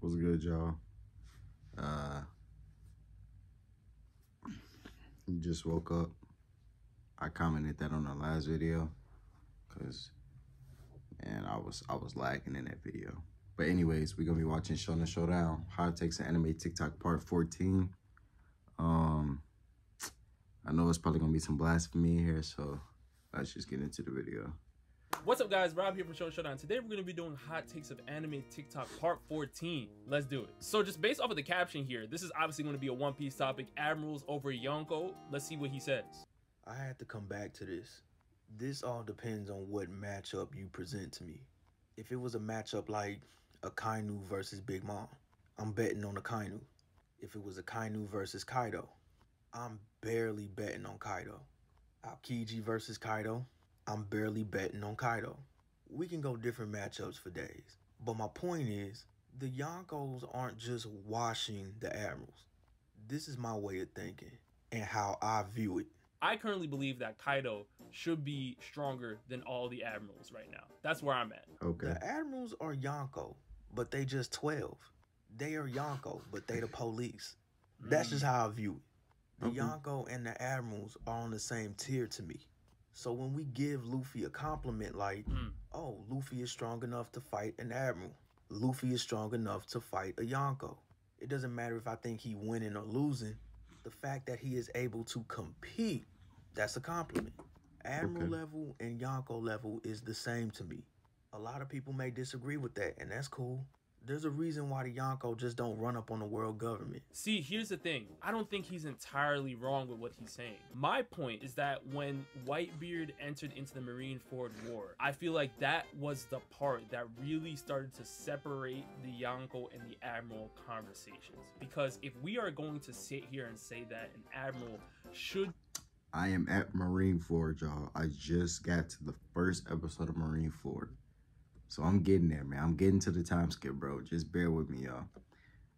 What's good, y'all? You just woke up. I commented that on the last video, cause man, I was lagging in that video. But anyways, we're gonna be watching Shonen Showdown, Hot Takes and Anime TikTok Part 14. I know it's probably gonna be some blasphemy here, so let's just get into the video. What's up, guys? Rob here from Shonen Showdown. Today we're going to be doing Hot Takes of Anime TikTok Part 14. Let's do it. So just based off of the caption here, this is obviously going to be a One Piece topic. Admirals over Yonko. Let's see what he says. I had to come back to this. This all depends on what matchup you present to me. If it was a matchup like Akainu versus Big Mom, I'm betting on Akainu. If it was Akainu versus Kaido, I'm barely betting on Kaido. Aokiji versus Kaido, I'm barely betting on Kaido. We can go different matchups for days. But my point is, the Yonkos aren't just washing the Admirals. This is my way of thinking and how I view it. I currently believe that Kaido should be stronger than all the Admirals right now. That's where I'm at. Okay. The Admirals are Yonko, but they just 12. They are Yonko, but they the police. That's just how I view it. The Yonko and the Admirals are on the same tier to me. So when we give Luffy a compliment like, oh, Luffy is strong enough to fight an Admiral. Luffy is strong enough to fight a Yonko. It doesn't matter if I think he winning or losing. The fact that he is able to compete, that's a compliment. Admiral level and Yonko level is the same to me. A lot of people may disagree with that, and that's cool. There's a reason why the Yonko just don't run up on the world government. See, here's the thing. I don't think he's entirely wrong with what he's saying. My point is that when Whitebeard entered into the Marineford War, I feel like that was the part that really started to separate the Yonko and the Admiral conversations. Because if we are going to sit here and say that an Admiral should... I am at Marineford, y'all. I just got to the first episode of Marineford. So I'm getting there, man. I'm getting to the time skip, bro. Just bear with me, y'all.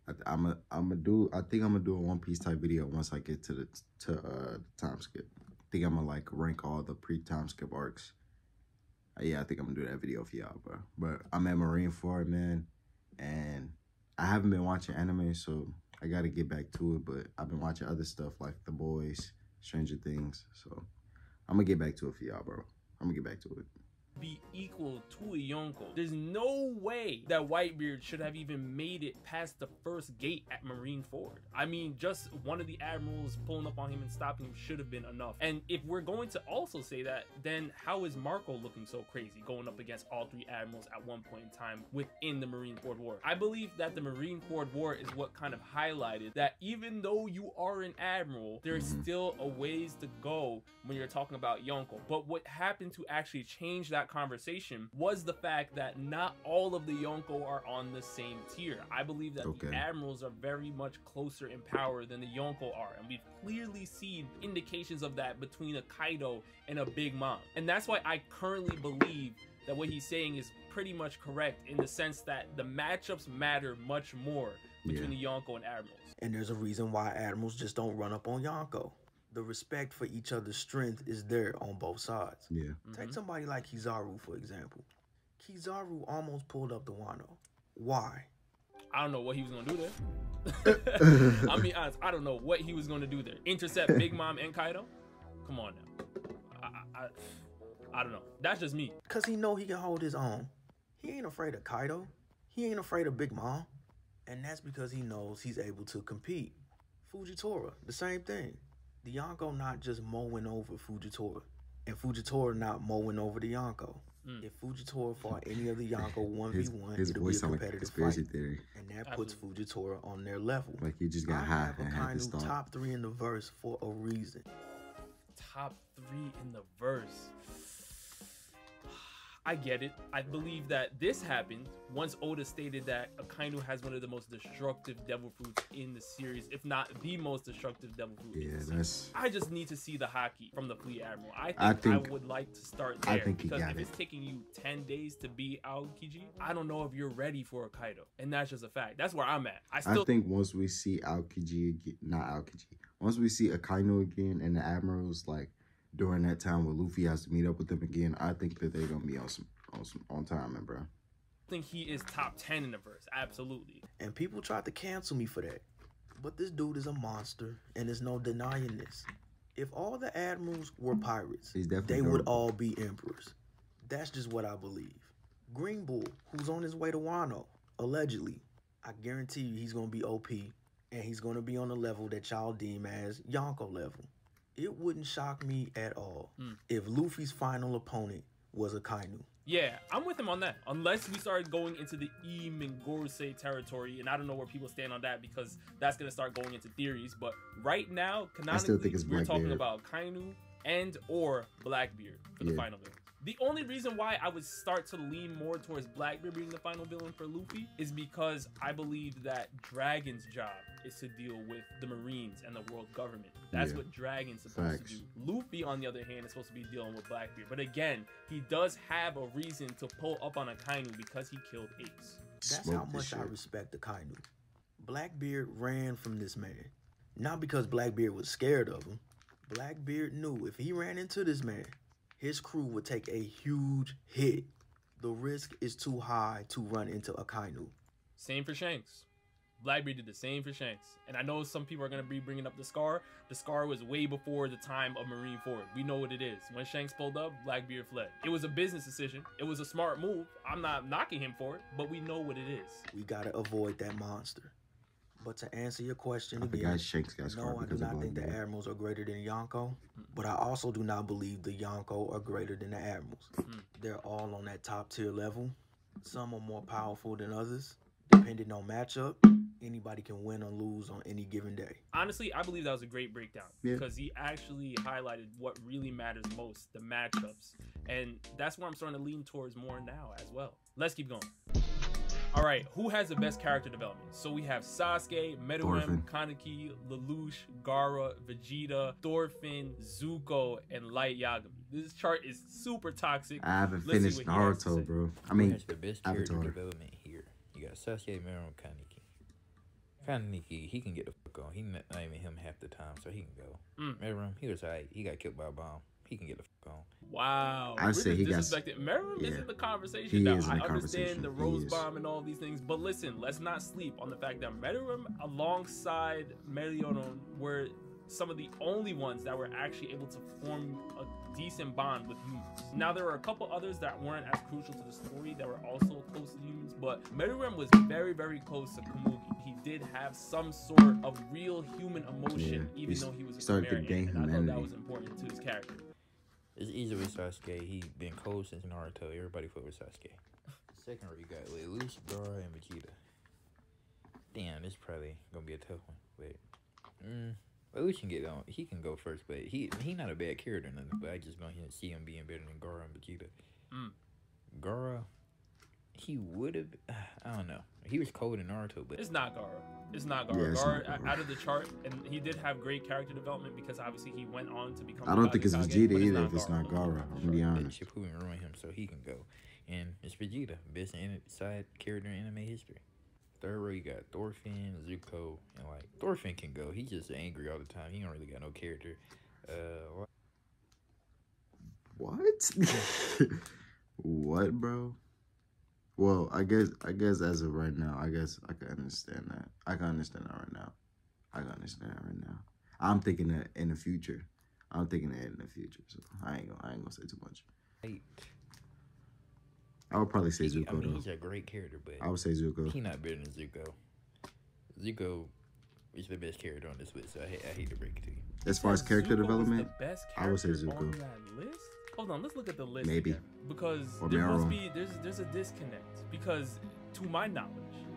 I think I'm gonna do a One Piece type video once I get to the time skip. I think I'm gonna like rank all the pre-time skip arcs. Yeah, I think I'm gonna do that video for y'all, bro. But I'm at Marineford, man, and I haven't been watching anime, so I gotta get back to it. But I've been watching other stuff like The Boys, Stranger Things, so I'm gonna get back to it for y'all, bro. I'm gonna get back to it. Be equal to a Yonko. There's no way that Whitebeard should have even made it past the first gate at Marineford. I mean, just one of the Admirals pulling up on him and stopping him should have been enough. And if we're going to also say that, then how is Marco looking so crazy going up against all three Admirals at one point in time within the Marineford War? I believe that the Marineford War is what kind of highlighted that even though you are an Admiral, there's still a ways to go when you're talking about Yonko. But what happened to actually change that conversation was the fact that not all of the Yonko are on the same tier. I believe that the Admirals are very much closer in power than the Yonko are, and we've clearly seen indications of that between a Kaido and a Big Mom. And that's why I currently believe that what he's saying is pretty much correct in the sense that the matchups matter much more between the Yonko and Admirals. And there's a reason why Admirals just don't run up on Yonko. The respect for each other's strength is there on both sides. Yeah. Take somebody like Kizaru, for example. Kizaru almost pulled up the Wano. Why? I don't know what he was going to do there. I'll be honest, I don't know what he was going to do there. Intercept Big Mom and Kaido? Come on now. I don't know. That's just me. Because he know he can hold his own. He ain't afraid of Kaido. He ain't afraid of Big Mom. And that's because he knows he's able to compete. Fujitora, the same thing. The Yonko not just mowing over Fujitora, and Fujitora not mowing over the Yonko. If Fujitora fought any of the Yonko 1v1, his it'll voice be a sound like competitive conspiracy fight. Theory. And that puts Fujitora on their level. Like he just got high and had to Akainu top 3 in the verse for a reason. Top 3 in the verse. I get it. I believe that this happened once Oda stated that Akainu has one of the most destructive devil fruits in the series, if not the most destructive devil fruit in the series. I just need to see the haki from the Fleet Admiral. I think I would like to start there, because if it's taking you 10 days to beat Aokiji, I don't know if you're ready for a Kaido, and that's just a fact. That's where I'm at. I think once we see Aokiji again, not Aokiji, once we see Akainu again and the Admirals, like during that time where Luffy has to meet up with them again, I think that they're gonna be on time, man, bro. think he is top 10 in the verse. Absolutely. And people tried to cancel me for that. But this dude is a monster, and there's no denying this. If all the admirals were pirates, they would all be emperors. That's just what I believe. Green Bull, who's on his way to Wano, allegedly, I guarantee you he's going to be OP, and he's going to be on the level that y'all deem as Yonko level. It wouldn't shock me at all if Luffy's final opponent was a Kainu. Yeah, I'm with him on that. Unless we start going into the Gorosei territory, and I don't know where people stand on that because that's going to start going into theories. But right now, canonically, we're talking about Kainu and or Blackbeard for the final villain. The only reason why I would start to lean more towards Blackbeard being the final villain for Luffy is because I believe that Dragon's job is to deal with the Marines and the world government. That's what Dragon's supposed to do. Luffy, on the other hand, is supposed to be dealing with Blackbeard. But again, he does have a reason to pull up on a Kainu because he killed Ace. That's how much I respect the Kainu. Blackbeard ran from this man. Not because Blackbeard was scared of him. Blackbeard knew if he ran into this man, his crew would take a huge hit. The risk is too high to run into a Kainu. Same for Shanks. Blackbeard did the same for Shanks. And I know some people are going to be bringing up the Scar. The Scar was way before the time of Marineford. We know what it is. When Shanks pulled up, Blackbeard fled. It was a business decision. It was a smart move. I'm not knocking him for it, but we know what it is. We got to avoid that monster. But to answer your question again, no, I do not think the Admirals are greater than Yonko, but I also do not believe the Yonko are greater than the Admirals. They're all on that top tier level. Some are more powerful than others. Depending on matchup, anybody can win or lose on any given day. Honestly, I believe that was a great breakdown because he actually highlighted what really matters most, the matchups. And that's where I'm starting to lean towards more now as well. Let's keep going. All right, who has the best character development? So we have Sasuke, Meruem, Kaneki, Lelouch, Gaara, Vegeta, Thorfinn, Zuko, and Light Yagami. This chart is super toxic. I haven't finished Naruto, bro. I mean, the best character development here. You got Sasuke, Meruem, Kaneki. Kaneki, he can get the fuck on. He not even him half the time, so he can go. Meruem, he was alright. He got killed by a bomb. He can get the fuck on. Wow. I say he got Meruem is in the conversation now. I understand the Rose Bomb and all these things, but listen, let's not sleep on the fact that Meruem alongside Melionon were some of the only ones that were actually able to form a decent bond with humans. Now, there were a couple others that weren't as crucial to the story that were also close to humans, but Meruem was very, very close to Komugi. He did have some sort of real human emotion, even though he was a Sumerian, and I thought that was important to his character. It's easy with Sasuke. He been cold since Naruto. Everybody fought with Sasuke. Second row, you got Lelouch, Gaara, and Vegeta. Damn, this probably gonna be a tough one. But Lelouch can get on. He can go first, but he not a bad character, nothing. But I just gonna see him being better than Gaara and Vegeta. Gaara, he would have. I don't know. He was cold in Naruto, but it's not Gaara. It's not Gaara. Gaara out of the chart, and he did have great character development because obviously he went on to become. I don't think it's Vegeta either. If it's not Gaara, I'm gonna be honest. Shippuden ruined him, so he can go. And it's Vegeta, best side character in anime history. Third row, you got Thorfinn, Zuko, and Thorfinn can go. He's just angry all the time. He don't really got no character. What? What, bro? Well, I guess as of right now, I guess I can understand that. I can understand that right now. I'm thinking that in the future. So I ain't gonna say too much. I would probably say Zuko, though. He's a great character, but I would say Zuko. He's not better than Zuko. Zuko is the best character on this list, so I hate to break it to you. As far as character development, I would say Zuko. On that list? Hold on, let's look at the list. Maybe. Again, because or there must be there's a disconnect. Because to my knowledge,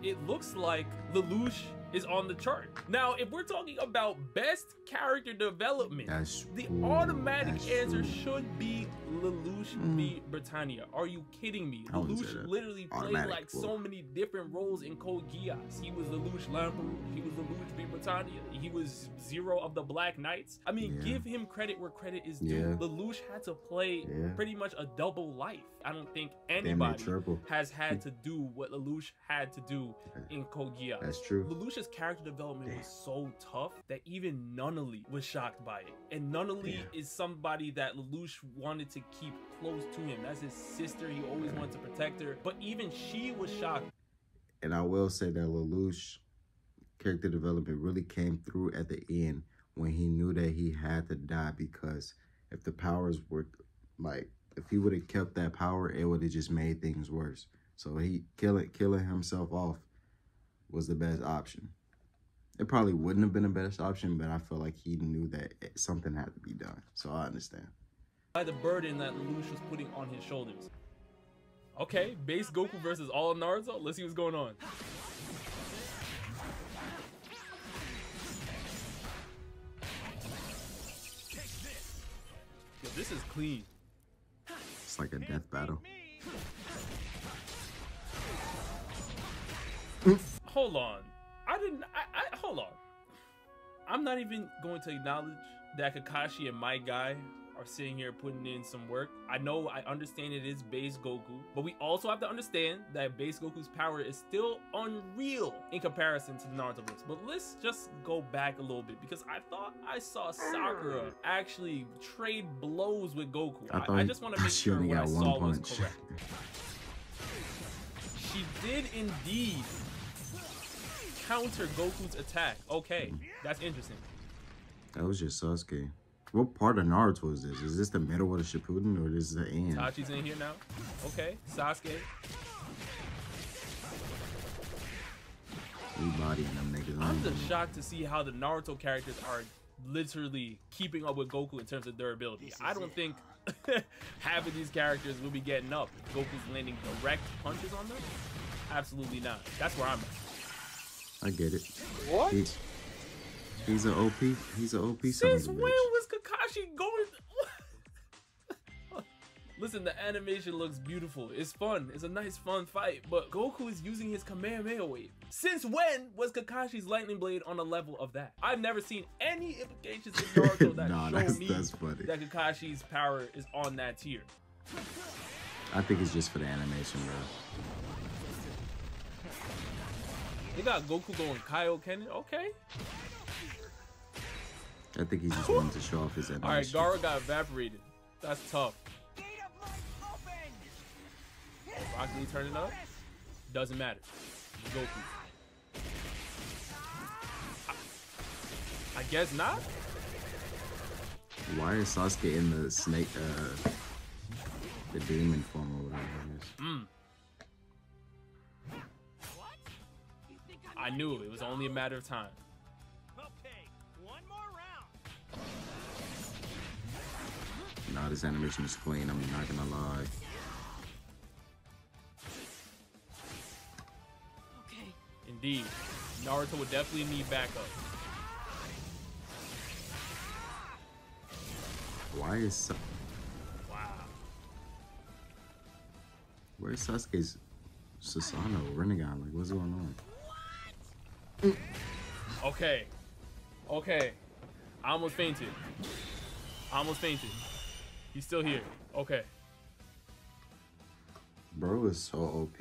it looks like Lelouch is on the chart. Now, if we're talking about best character development, the automatic answer should be Lelouch v. Britannia. Are you kidding me? Lelouch literally played so many different roles in Code Geass. He was Lelouch Lamperouge. He was Lelouch v. Britannia. He was Zero of the Black Knights. I mean, give him credit where credit is due. Lelouch had to play pretty much a double life. I don't think anybody has had to do what Lelouch had to do in Code Geass. That's true. Lelouch's character development was so tough that even Nunnally was shocked by it. And Nunnally is somebody that Lelouch wanted to to keep close to him. That's his sister. He always wanted to protect her. But even she was shocked. And I will say that Lelouch character development really came through at the end when he knew that he had to die, because if the powers were like, if he would have kept that power, it would have just made things worse. So he killing himself off was the best option. It probably wouldn't have been the best option, but I feel like he knew that something had to be done. So I understand. By the burden that Lelouch was putting on his shoulders. Okay, base Goku versus all of Naruto. Let's see what's going on. Yo, this is clean. It's like a death battle. Hold on. Hold on. I'm not even going to acknowledge that Kakashi and my guy are sitting here putting in some work. I understand it is base Goku, but we also have to understand that base Goku's power is still unreal in comparison to the Narutoverse. But let's just go back a little bit, because I thought I saw Sakura actually trade blows with Goku. I just want to make sure what I saw was correct. She did indeed counter Goku's attack. Okay, that's interesting. That was just Sasuke. What part of Naruto is this? Is this the middle of the Shippuden, or this is the end? Tachi's in here now. Okay, Sasuke. We bodying them niggas. I'm just shocked to see how the Naruto characters are literally keeping up with Goku in terms of durability. I don't think half of these characters will be getting up if Goku's landing direct punches on them. Absolutely not. That's where I'm at. I get it. What? He's an OP. He's an OP. Since when was Kakashi going? Listen, the animation looks beautiful. It's fun. It's a nice, fun fight. But Goku is using his Kamehameha wave. Since when was Kakashi's lightning blade on a level of that? I've never seen any implications in Naruto that show me that Kakashi's power is on that tier. I think it's just for the animation, bro. They got Goku going Kaioken. Okay. I think he just wanted to show off his animation. All right, Gara got evaporated. That's tough. Rock Lee turning up. Doesn't matter. Goku. I guess not. Why is Sasuke in the snake, the demon form or whatever it is? I knew it was only a matter of time. Okay, one more round. Nah, this animation is clean. I'm not gonna lie. Okay. Indeed, Naruto would definitely need backup. Why is Wow. Where's Sasuke's Susanoo Rinnegan? Like, what's going on? Okay. Okay. I almost fainted. He's still here. Okay. Bro is so OP.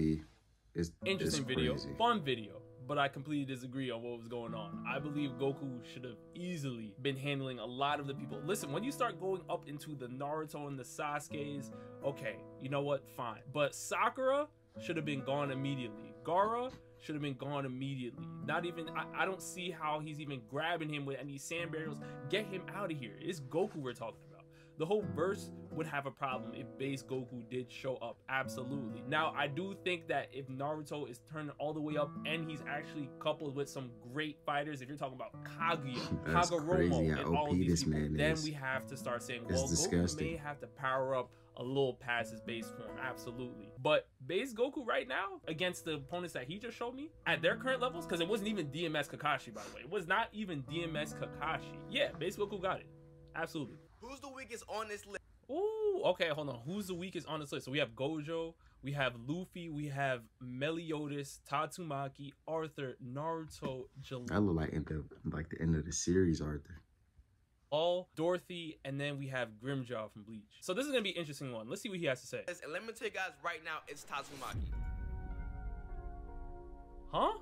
It's Interesting video. crazy. Fun video. But I completely disagree on what was going on. I believe Goku should have easily been handling a lot of the people. Listen, when you start going up into the Naruto and the Sasukes, okay, you know what? Fine. But Sakura should have been gone immediately. Gaara should have been gone immediately. Not even, I don't see how he's even grabbing him with any sand barriers. Get him out of here. It's Goku we're talking about. The whole verse would have a problem if base Goku did show up. Absolutely. Now, I do think that if Naruto is turning all the way up and he's actually coupled with some great fighters, if you're talking about Kaguya, That's crazy Kagoromo, how and all OP of these this people, man then is. we have to start saying, It's well, disgusting. Goku may have to power up a little past his base form. Absolutely. But base Goku right now, against the opponents that he just showed me, at their current levels, because it wasn't even DMS Kakashi, by the way. It was not even DMS Kakashi. Yeah, base Goku got it. Absolutely. Who's the weakest on this list? Ooh, okay, hold on. Who's the weakest on this list? So we have Gojo, we have Luffy, we have Meliodas, Tatsumaki, Arthur, Naruto, That Jalal, look like the end of the series, Arthur. Dorothy, and then we have Grimjaw from Bleach. So this is gonna be an interesting one. Let's see what he has to say. And let me tell you guys right now, it's Tatsumaki. Huh?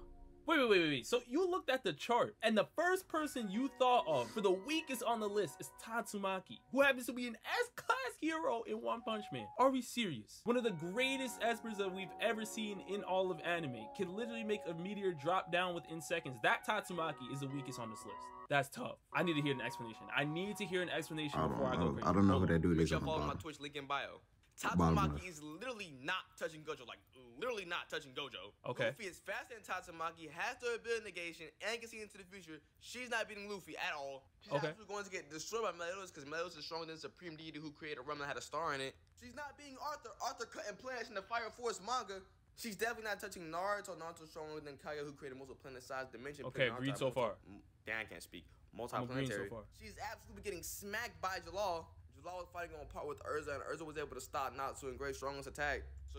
Wait. Wait. So you looked at the chart, and the first person you thought of for the weakest on the list is Tatsumaki, who happens to be an S-class hero in One Punch Man. Are we serious? One of the greatest espers that we've ever seen in all of anime can literally make a meteor drop down within seconds. That Tatsumaki is the weakest on this list. That's tough. I need to hear an explanation. I need to hear an explanation before I go crazy. I don't know who that dude Make is sure on you the follow my bottom. Twitch link in bio. Bottom Tatsumaki left. is literally not touching Gojo. Like, literally not touching Gojo. Okay. Luffy is faster than Tatsumaki, has the ability negation, and can see into the future. She's not beating Luffy at all. She's Okay. absolutely going to get destroyed by Meliodas because Meliodas is stronger than the Supreme Deity who created a realm that had a star in it. She's not beating Arthur. Arthur cutting planets in the Fire Force manga. She's definitely not touching Naruto. Naruto's stronger than Kaya, who created multiple planet-sized dimension. Okay, Naruto agreed at so far. Dan can't speak. I'm agreeing so Multiplanetary. far. She's absolutely getting smacked by Jalal. Jalal was fighting on par with Urza, and Urza was able to stop Natsu and Great Strongest attack. So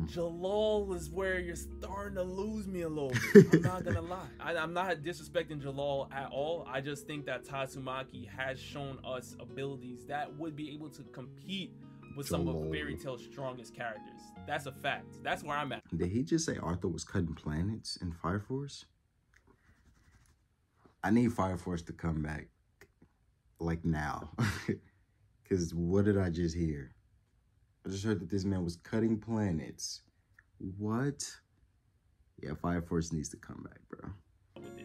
Jalal is where you're starting to lose me a little bit. I'm not gonna lie. I'm not disrespecting Jalal at all. I just think that Tatsumaki has shown us abilities that would be able to compete with some of Fairy Tail's strongest characters. That's a fact. That's where I'm at. Did he just say Arthur was cutting planets in Fire Force? I need Fire Force to come back, like now. Because what did I just hear? I just heard that this man was cutting planets. What? Yeah, Fire Force needs to come back, bro.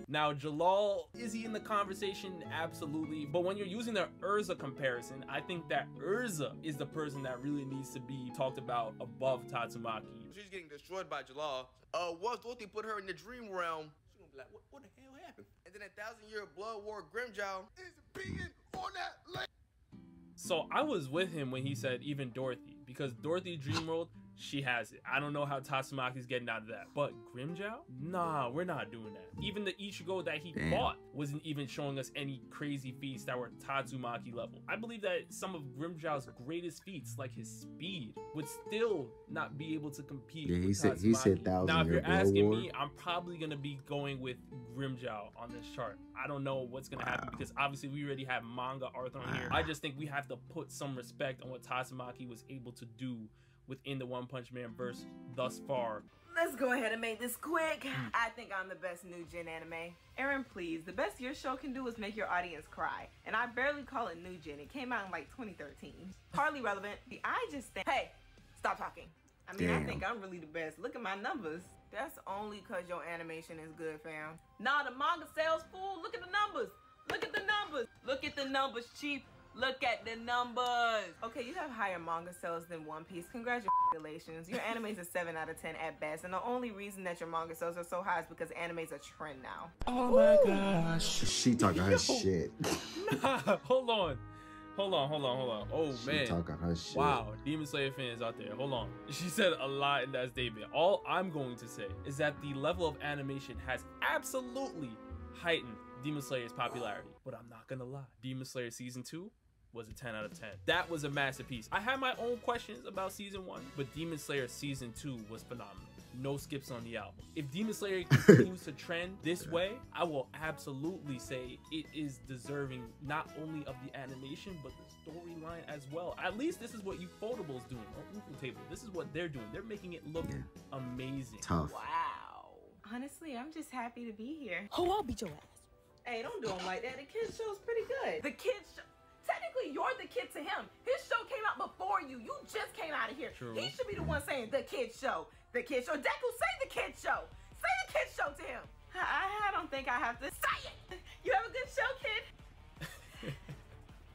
Now, Jalal, is he in the conversation? Absolutely. But when you're using the Urza comparison, I think that Urza is the person that really needs to be talked about above Tatsumaki. she's getting destroyed by Jalal. Once Dorothy put her in the dream realm, she's gonna be like, what the hell happened? And then 1,000-year blood war Grimjow is being on that lake. So I was with him when he said even Dorothy, because Dorothy Dream World, she has it. I don't know how Tatsumaki's getting out of that. But Grimjow? Nah, we're not doing that. Even the Ichigo that he fought wasn't even showing us any crazy feats that were Tatsumaki level. I believe that some of Grimjow's greatest feats, like his speed, would still not be able to compete Yeah, he with said Tatsumaki. 1,000 Now, if year you're blood asking war. me, I'm probably going to be going with Grimjow on this chart. I don't know what's going to happen because obviously we already have manga Arthur on here. I just think we have to put some respect on what Tatsumaki was able to do within the One Punch Man verse thus far. Let's go ahead and make this quick. I think I'm the best new gen anime. Aaron, please, the best your show can do is make your audience cry. And I barely call it new gen. It came out in like 2013. Hardly relevant. I just think, hey, stop talking. I mean, I think I'm really the best. Look at my numbers. That's only because your animation is good, fam. Nah, the manga sales, fool. Look at the numbers. Look at the numbers. Look at the numbers, chief. Look at the numbers. Okay, you have higher manga sales than One Piece. Congratulations. Your anime's a 7 out of 10 at best. And the only reason that your manga sales are so high is because anime's a trend now. Oh my gosh. She talking her shit. Nah, hold on. Oh, She man. talking her shit. Wow, Demon Slayer fans out there, hold on. She said a lot in that statement. All I'm going to say is that the level of animation has absolutely heightened Demon Slayer's popularity. But I'm not gonna lie, Demon Slayer Season 2 was a 10 out of 10. That was a masterpiece. I have my own questions about Season 1, but Demon Slayer Season 2 was phenomenal. No skips on the album. If Demon Slayer continues to trend this way, I will absolutely say it is deserving not only of the animation, but the storyline as well. At least this is what Ufotable's doing on Ufo Table. This is what they're doing. They're making it look amazing. Tough. Wow. Honestly, I'm just happy to be here. Oh, I'll beat your ass. Hey, don't do him like that. The kids show's pretty good. The kids show. Technically, you're the kid to him. His show came out before you. You just came out of here. True. He should be the one saying the kid show. The kid show. Deku, say the kid show. Say the kid show to him. I don't think I have to say it. You have a good show, kid.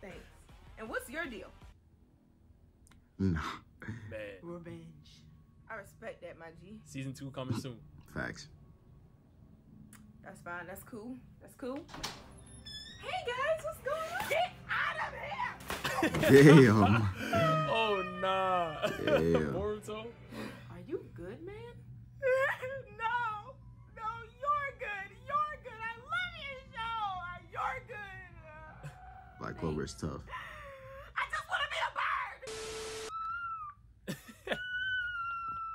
Thanks. And what's your deal? Nah. Man. Revenge. I respect that, my G. Season 2 coming soon. Facts. That's fine. That's cool. That's cool. Hey guys, what's going on? Get out of here! Damn. Oh, nah. Damn. Boruto? Are you good, man? No, you're good. You're good. I love your show. You're good. Black Clover is tough. I just want to be a bird.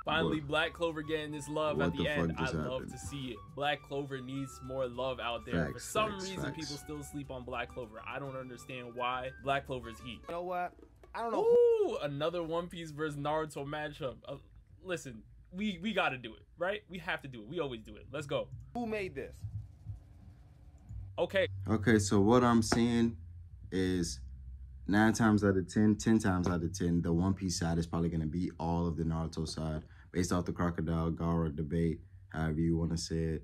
Finally, What? Black Clover getting this love What at the the end. fuck I just love happened? to see it. Black Clover needs more love out there. For Facts, some facts, reason, facts. people still sleep on Black Clover. I don't understand why. Black Clover's heat. You know what? I don't know. Ooh, another One Piece versus Naruto matchup. Listen, we got to do it, right? We have to do it. We always do it. Let's go. Who made this? Okay. Okay, so what I'm seeing is 9 times out of 10, 10 times out of 10, the One Piece side is probably going to beat all of the Naruto side based off the Crocodile Gaara debate, however you want to say it.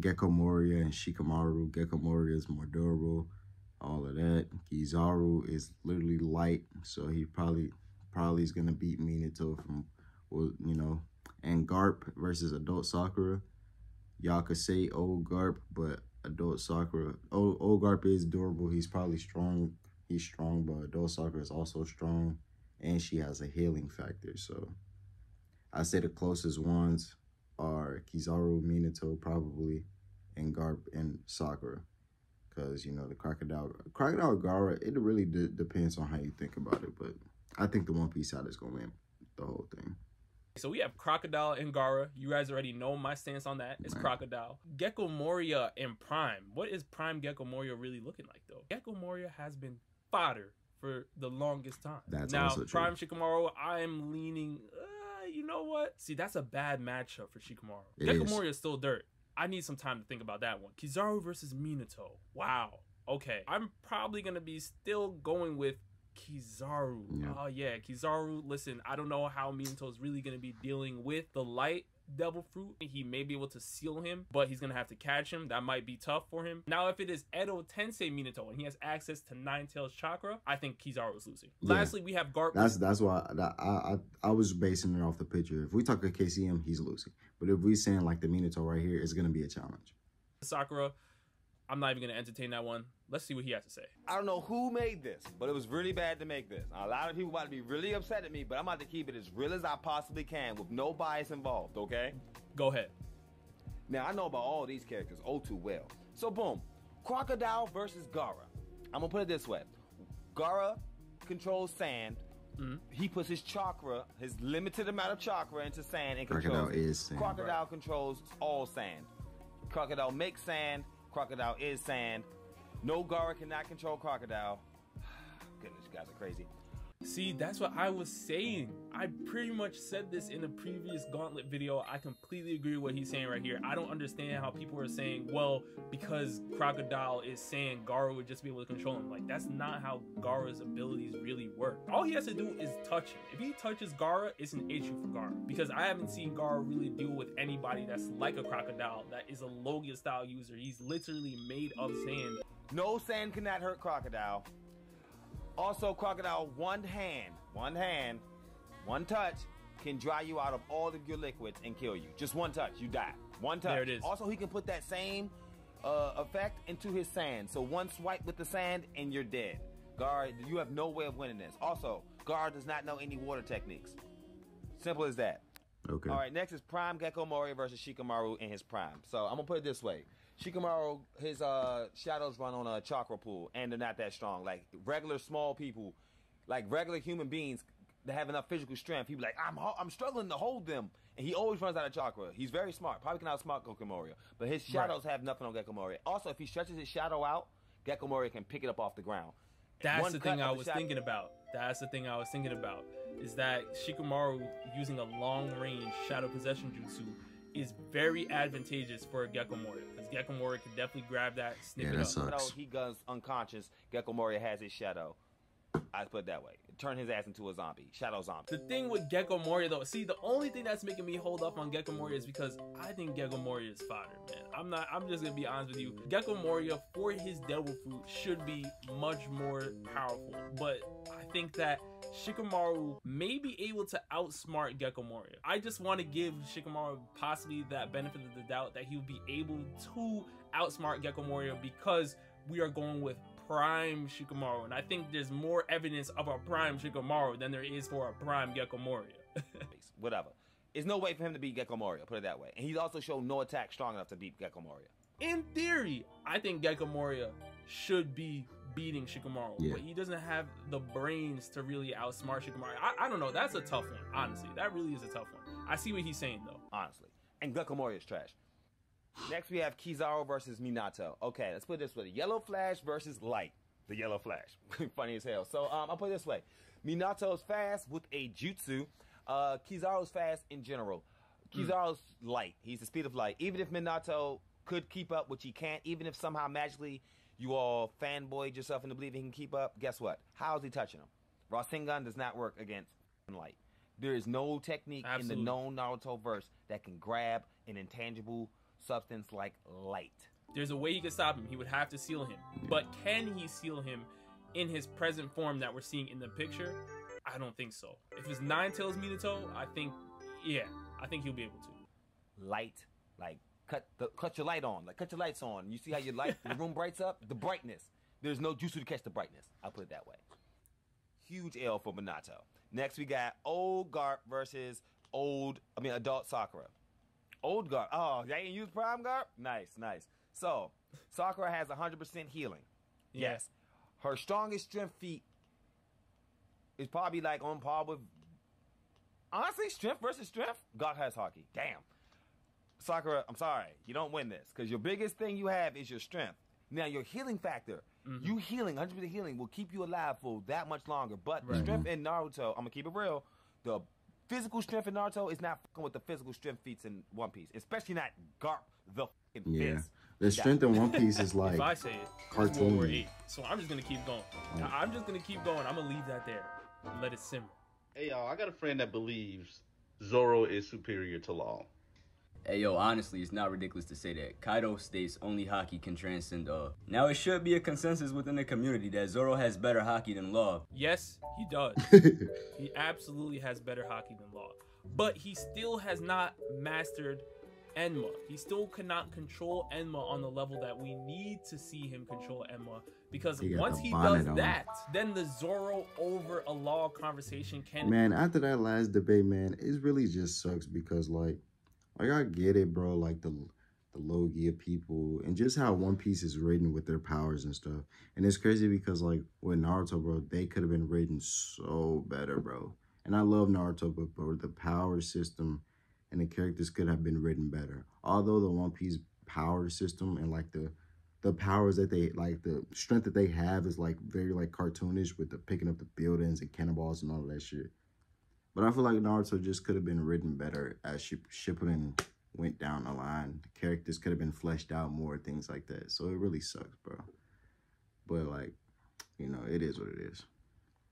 Gecko Moria and Shikamaru. Gecko Moria is more durable, all of that. Kizaru is literally light, so he probably is going to beat Minato from, well, you know. And Garp versus Adult Sakura. Y'all could say old Garp, but Adult Sakura, old Garp is durable. He's probably strong. He's strong, but Adult Sakura is also strong, and she has a healing factor. So I say the closest ones are Kizaru, Minato, probably, and Garp and Sakura, because you know the Crocodile Gaara. It really depends on how you think about it, but I think the One Piece side is gonna win the whole thing. So we have Crocodile and Gaara. You guys already know my stance on that. It's Right. Crocodile. Gecko Moria and Prime. What is Prime Gecko Moria really looking like, though? Gecko Moria has been fodder for the longest time. That's now, also true. Prime Shikamaru, I'm leaning, you know what? See, that's a bad matchup for Shikamaru. It Gecko is. Moria is still dirt. I need some time to think about that one. Kizaru versus Minato. Wow. Okay. I'm probably going to be still going with Kizaru. Yeah. Oh yeah, Kizaru. Listen, I don't know how Minato is really going to be dealing with the light devil fruit. He may be able to seal him, but he's going to have to catch him. That might be tough for him. Now, if it is Edo Tensei Minato and he has access to Nine Tails chakra, I think Kizaru is losing. Yeah. Lastly, we have Garp. That's why I was basing it off the picture. If we talk to KCM, he's losing. But if we saying like the Minato right here, it's gonna be a challenge. Sakura. I'm not even going to entertain that one. Let's see what he has to say. I don't know who made this, but it was really bad to make this. A lot of people about to be really upset at me, but I'm about to keep it as real as I possibly can with no bias involved, okay? Go ahead. Now, I know about all these characters oh too well. So, boom. Crocodile versus Gaara. I'm going to put it this way. Gaara controls sand. Mm-hmm. He puts his chakra, his limited amount of chakra into sand and Crocodile controls it. is sand. Crocodile controls all sand. Crocodile makes sand. Crocodile is sand. No, Gaara cannot control Crocodile. Goodness, you guys are crazy. See, that's what I was saying. I pretty much said this in a previous Gauntlet video. I completely agree with what he's saying right here. I don't understand how people are saying, well, because Crocodile is saying Gaara would just be able to control him. Like, that's not how Gaara's abilities really work. All he has to do is touch him. If he touches Gaara, it's an issue for Gaara. Because I haven't seen Gaara really deal with anybody that's like a Crocodile, that is a Logia style user. He's literally made of sand. No sand cannot hurt Crocodile. Also, Crocodile, one touch can dry you out of all of your liquids and kill you. Just one touch, you die. One touch. There it is. Also, he can put that same effect into his sand. So one swipe with the sand and you're dead. Gaara, you have no way of winning this. Also, Gaara does not know any water techniques. Simple as that. Okay. All right, next is Prime Gecko Moria versus Shikamaru in his prime. So I'm going to put it this way. Shikamaru, his shadows run on a chakra pool, and they're not that strong. Like regular small people, like regular human beings that have enough physical strength, he'd be like, I'm struggling to hold them. And he always runs out of chakra. He's very smart. Probably can outsmart Gecko Moria. But his shadows have nothing on Gecko Moria. Also, if he stretches his shadow out, Gecko Moria can pick it up off the ground. That's the thing I was thinking about. That's the thing I was thinking about. Is that Shikamaru using a long-range shadow possession jutsu is very advantageous for a Gecko Moria, because Gecko Moria can definitely grab that, snip it up. sucks. He goes unconscious. Gecko Moria has his shadow. I put it that way. Turn his ass into a zombie. Shadow zombie. The thing with Gecko Moria, though, see, the only thing that's making me hold up on Gecko Moria is because I think Gecko Moria is fodder, man. I'm just gonna be honest with you. Gecko Moria, for his devil fruit, should be much more powerful, but I think that Shikamaru may be able to outsmart Gecko Moria. I just want to give Shikamaru possibly that benefit of the doubt that he will be able to outsmart Gecko Moria, because we are going with Prime Shikamaru, and I think there's more evidence of a Prime Shikamaru than there is for a Prime Gecko Moria. Whatever. There's no way for him to beat Gecko Moria, put it that way. And he's also shown no attack strong enough to beat Gecko Moria. In theory, I think Gecko Moria should be beating Shikamaru, but he doesn't have the brains to really outsmart Shikamaru. I don't know. That's a tough one, honestly. That really is a tough one. I see what he's saying, though. Honestly. And Gecko Moria is trash. Next, we have Kizaru versus Minato. Okay, let's put it this way. Yellow Flash versus Light. The Yellow Flash. Funny as hell. So, I'll put it this way. Minato is fast with a jutsu. Kizaru's fast in general. Kizaru's light. He's the speed of light. Even if Minato could keep up, which he can't, even if somehow magically you all fanboyed yourself into believing he can keep up, guess what? How is he touching him? Rasengan does not work against light. There is no technique in the known Naruto verse that can grab an intangible substance like light. There's a way he could stop him. He would have to seal him. But can he seal him in his present form that we're seeing in the picture? I don't think so. If it's Nine Tails Minato, I think he'll be able to. Light, like cut your light on, like cut your lights on. You see how your light, the room brights up? The brightness. There's no jutsu to catch the brightness. I'll put it that way. Huge L for Minato. Next we got old Garp versus adult Sakura. Old Garp. Oh, y'all ain't use Prime Garp? Nice. So, Sakura has 100% healing. Yeah. Yes. Her strongest strength feat is probably like on par with, honestly, strength versus strength. God has hockey. Damn. Sakura, I'm sorry. You don't win this because your biggest thing you have is your strength. Now, your healing factor, you healing, 100% healing will keep you alive for that much longer. But the strength in Naruto, I'm going to keep it real, the physical strength in Naruto is not fucking with the physical strength feats in One Piece. Especially not Garp the fucking fist. The strength in One Piece is like if I say it, it's World War 8. So I'm just going to keep going. I'm just going to keep going. I'm going to leave that there. Let it simmer. Hey, y'all, I got a friend that believes Zoro is superior to Law. Hey, yo, honestly, it's not ridiculous to say that. Kaido states only Haki can transcend all. Now, it should be a consensus within the community that Zoro has better Haki than Law. Yes, he does. He absolutely has better Haki than Law. But he still has not mastered Enma. He still cannot control Enma on the level that we need to see him control Enma. Because once he does that, then the Zoro over a Law conversation can... Man, after that last debate, man, it really just sucks because, like I get it, bro, like the Logia people and just how One Piece is written with their powers and stuff. And it's crazy because, like, with Naruto, bro, they could have been written so better, bro. And I love Naruto, but, bro, the power system and the characters could have been written better. Although the One Piece power system and, like, the powers that they, like, the strength that they have is, like, very, like, cartoonish with the picking up the buildings and cannonballs and all of that shit. But I feel like Naruto just could have been written better as Shippuden went down the line. The characters could have been fleshed out more, things like that. So it really sucks, bro. But, like, you know, it is what it is.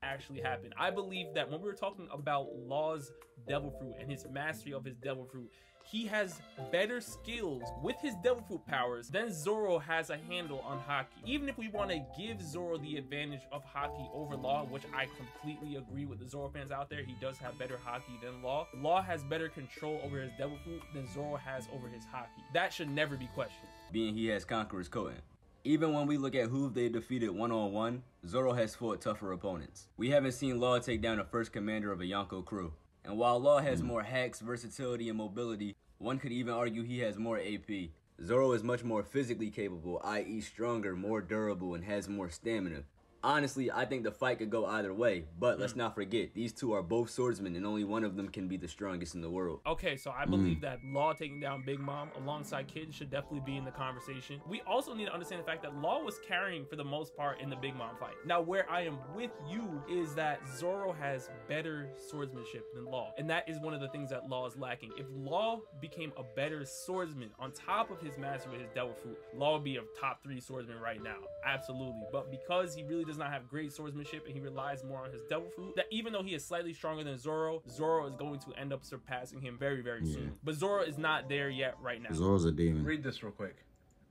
Actually happen. I believe that when we were talking about Law's Devil Fruit and his mastery of his Devil Fruit, he has better skills with his Devil Fruit powers than Zoro has a handle on Haki. Even if we want to give Zoro the advantage of Haki over Law, which I completely agree with the Zoro fans out there, he does have better Haki than Law. Law has better control over his Devil Fruit than Zoro has over his Haki. That should never be questioned. Being he has Conqueror's Coating. Even when we look at who they defeated one-on-one, Zoro has fought tougher opponents. We haven't seen Law take down the first commander of a Yonko crew. And while Law has more hacks, versatility, and mobility, one could even argue he has more AP. Zoro is much more physically capable, i.e. stronger, more durable, and has more stamina. Honestly, I think the fight could go either way, but let's not forget, these two are both swordsmen and only one of them can be the strongest in the world. Okay, so I believe that Law taking down Big Mom alongside Kid should definitely be in the conversation. We also need to understand the fact that Law was carrying for the most part in the Big Mom fight. Now, where I am with you is that Zoro has better swordsmanship than Law, and that is one of the things that Law is lacking. If Law became a better swordsman on top of his mastery with his Devil Fruit, Law would be a top 3 swordsman right now, absolutely. But because he really does not have great swordsmanship and he relies more on his Devil Fruit, that even though he is slightly stronger than Zoro, Zoro is going to end up surpassing him very, very soon. But Zoro is not there yet right now. Zoro's a demon. Read this real quick.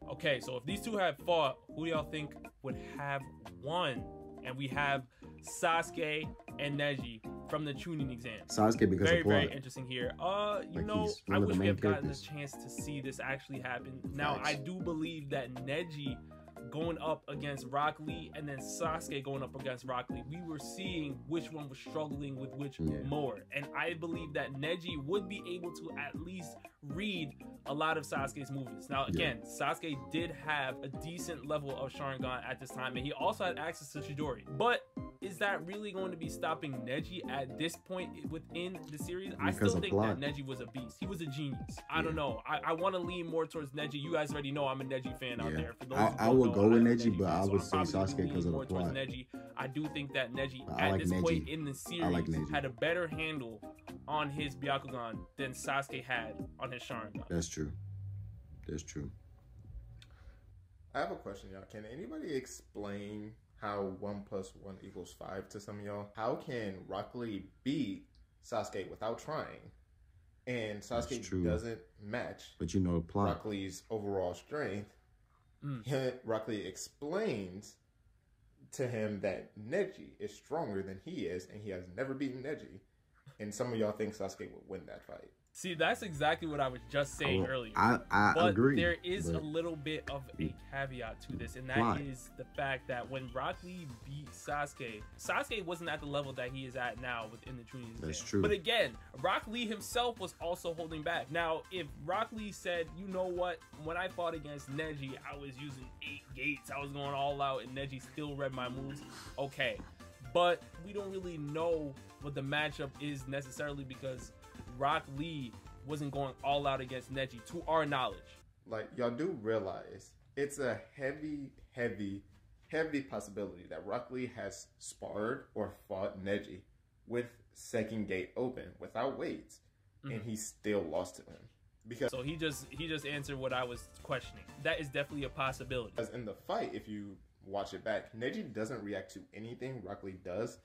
Okay, so if these two had fought, who do y'all think would have won? And we have Sasuke and Neji from the Chunin exam. Sasuke because very, of plot. very interesting here. You know, I wish we had gotten a chance to see this actually happen. Now, I do believe that Neji going up against Rock Lee and then Sasuke going up against Rock Lee, we were seeing which one was struggling with which more. And I believe that Neji would be able to at least read a lot of Sasuke's movements. Now, again, Sasuke did have a decent level of Sharingan at this time, and he also had access to Chidori. But is that really going to be stopping Neji at this point within the series? I Because still of think plot. that Neji was a beast. He was a genius. I don't know. I want to lean more towards Neji. You guys already know I'm a Neji fan out there. For those who I don't would know, go with I'm a Neji, but fan, I so would I'm say probably Sasuke leaning because of the more towards plot. Neji. I do think that Neji, I at like this Neji. point in the series, I like Neji. had a better handle on his Byakugan than Sasuke had on his Sharingan. That's true. That's true. I have a question, y'all. Can anybody explain how 1 + 1 = 5 to some of y'all? How can Rock Lee beat Sasuke without trying? And Sasuke true. doesn't match But you know the plot. Rock Lee's overall strength. Rock Lee explains to him that Neji is stronger than he is, and he has never beaten Neji. And some of y'all think Sasuke would win that fight. See, that's exactly what I was just saying earlier. I but agree. there is but a little bit of a caveat to this, and that Why? is the fact that when Rock Lee beat Sasuke, Sasuke wasn't at the level that he is at now within the Chunin exam. That's true. But again, Rock Lee himself was also holding back. Now, if Rock Lee said, you know what, when I fought against Neji, I was using 8 gates, I was going all out, and Neji still read my moves, okay. But we don't really know what the matchup is necessarily because Rock Lee wasn't going all out against Neji, to our knowledge. Like, y'all do realize it's a heavy possibility that Rock Lee has sparred or fought Neji with second gate open without weights, and he still lost to him. Because So he just answered what I was questioning. That is definitely a possibility. Because in the fight, if you watch it back, Neji doesn't react to anything Rock Lee does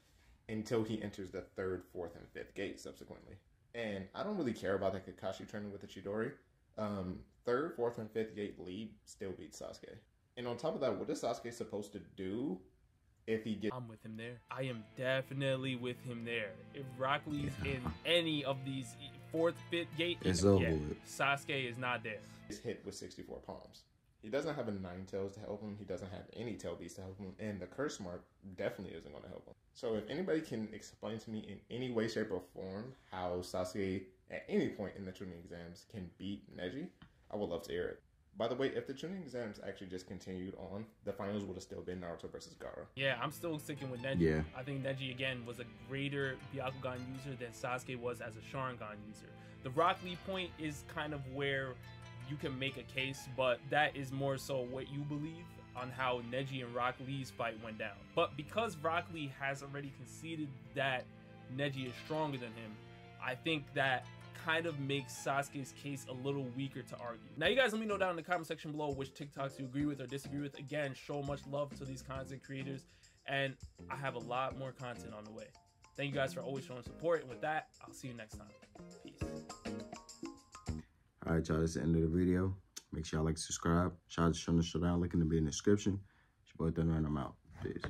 until he enters the 3rd, 4th, and 5th gate subsequently. And I don't really care about the Kakashi turning with the Chidori. 3rd, 4th, and 5th gate lead still beats Sasuke. And on top of that, what is Sasuke supposed to do if he gets... I'm with him there. I am definitely with him there. If Rock Lee's in any of these 4th, 5th gate, It's over with. Sasuke is not there. He's hit with 64 palms. He doesn't have a 9 tails to help him. He doesn't have any tail beasts to help him. And the curse mark definitely isn't going to help him. So if anybody can explain to me in any way, shape, or form how Sasuke at any point in the Chunin exams can beat Neji, I would love to hear it. By the way, if the Chunin exams actually just continued on, the finals would have still been Naruto versus Gaara. Yeah, I'm still sticking with Neji. Yeah. I think Neji, again, was a greater Byakugan user than Sasuke was as a Sharingan user. The Rock Lee point is kind of where you can make a case, but that is more so what you believe on how Neji and Rock Lee's fight went down. But because Rock Lee has already conceded that Neji is stronger than him, I think that kind of makes Sasuke's case a little weaker to argue. Now, you guys let me know down in the comment section below which TikToks you agree with or disagree with. Again, show much love to these content creators, and I have a lot more content on the way. Thank you guys for always showing support, and with that, I'll see you next time. Peace. All right, y'all, that's the end of the video. Make sure y'all like, subscribe. Shout out to Shonen Showdown. Link in the video in the description. It's your boy, Thunder, and I'm out. Peace.